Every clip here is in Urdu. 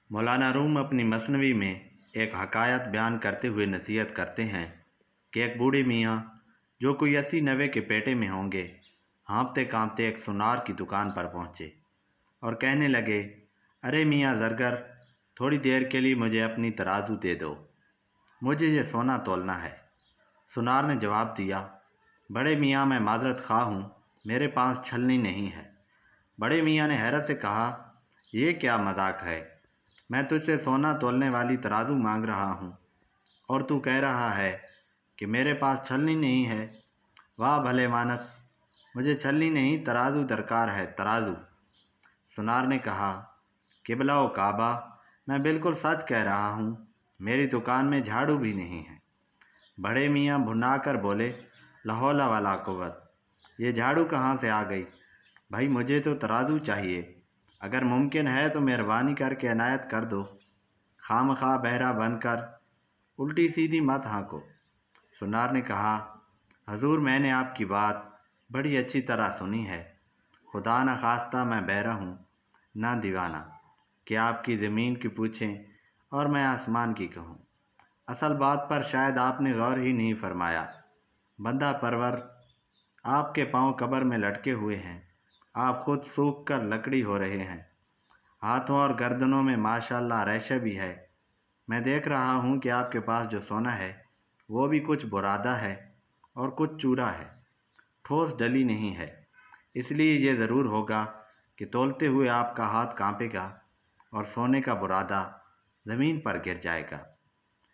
مولانا روم اپنی مثنوی میں ایک حکایت بیان کرتے ہوئے نصیحت کرتے ہیں کہ ایک بوڑھے میاں جو کوئی 80-90 کے پیٹے میں ہوں گے ہانپتے کانپتے ایک سونار کی دکان پر پہنچے اور کہنے لگے، ارے میاں زرگر، تھوڑی دیر کے لیے مجھے اپنی ترازو دے دو، مجھے یہ سونا تولنا ہے۔ سونار نے جواب دیا، بڑے میاں میں معذرت خواہ ہوں، میرے پاس چھلنی نہیں ہے۔ بڑے میاں نے حیرت سے کہا، یہ کیا مذاق ہے؟ میں تجھ سے سونا تولنے والی ترازو مانگ رہا ہوں اور تو کہہ رہا ہے کہ میرے پاس چھلنی نہیں ہے۔ واہ بھلے مانس، مجھے چھلنی نہیں، ترازو درکار ہے، ترازو۔ سونار نے کہا، قبلہ و کعبہ، میں بالکل سچ کہہ رہا ہوں، میری دکان میں جھاڑو بھی نہیں ہے۔ بڑے میاں بھنا کر بولے، لا حول ولا قوت، یہ جھاڑو کہاں سے آ گئی؟ بھائی مجھے تو ترازو چاہیے، اگر ممکن ہے تو مہربانی کر کے عنایت کر دو، خواہ مخواہ بہرا بن کر الٹی سیدھی مت ہانکو۔ سونار نے کہا، حضور میں نے آپ کی بات بڑی اچھی طرح سنی ہے، خدا نخواستہ میں بہرا ہوں نہ دیوانہ کہ آپ کی زمین کی پوچھیں اور میں آسمان کی کہوں۔ اصل بات پر شاید آپ نے غور ہی نہیں فرمایا۔ بندہ پرور، آپ کے پاؤں قبر میں لٹکے ہوئے ہیں، آپ خود سوکھ کر لکڑی ہو رہے ہیں، ہاتھوں اور گردنوں میں ماشاءاللہ ریشہ بھی ہے۔ میں دیکھ رہا ہوں کہ آپ کے پاس جو سونا ہے وہ بھی کچھ برادہ ہے اور کچھ چورا ہے، ٹھوس ڈلی نہیں ہے۔ اس لیے یہ ضرور ہوگا کہ تولتے ہوئے آپ کا ہاتھ کانپے گا اور سونے کا برادہ زمین پر گر جائے گا۔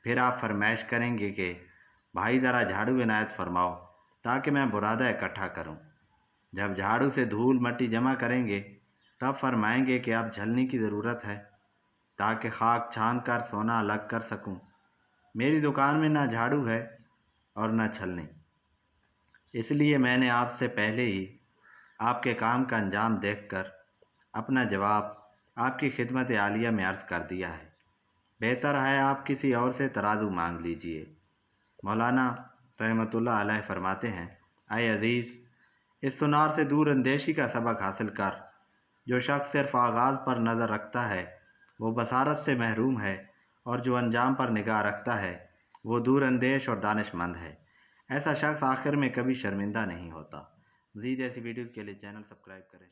پھر آپ فرمائش کریں گے کہ بھائی ذرا جھاڑو عنایت فرماؤ تاکہ میں برادہ اکٹھا کروں۔ جب جھاڑو سے دھول مٹی جمع کریں گے تب فرمائیں گے کہ اب جھلنی کی ضرورت ہے تاکہ خاک چھان کر سونا الگ کر سکوں۔ میری دکان میں نہ جھاڑو ہے اور نہ چھلنی، اس لیے میں نے آپ سے پہلے ہی آپ کے کام کا انجام دیکھ کر اپنا جواب آپ کی خدمت عالیہ میں عرض کر دیا ہے۔ بہتر ہے آپ کسی اور سے ترازو مانگ لیجئے۔ مولانا رحمۃ اللہ علیہ فرماتے ہیں، اے عزیز، اس سونار سے دور اندیشی کا سبق حاصل کر۔ جو شخص صرف آغاز پر نظر رکھتا ہے وہ بصارت سے محروم ہے، اور جو انجام پر نگاہ رکھتا ہے وہ دور اندیش اور دانش مند ہے۔ ایسا شخص آخر میں کبھی شرمندہ نہیں ہوتا۔ مزید ایسی ویڈیوز کے لیے چینل سبسکرائب کریں۔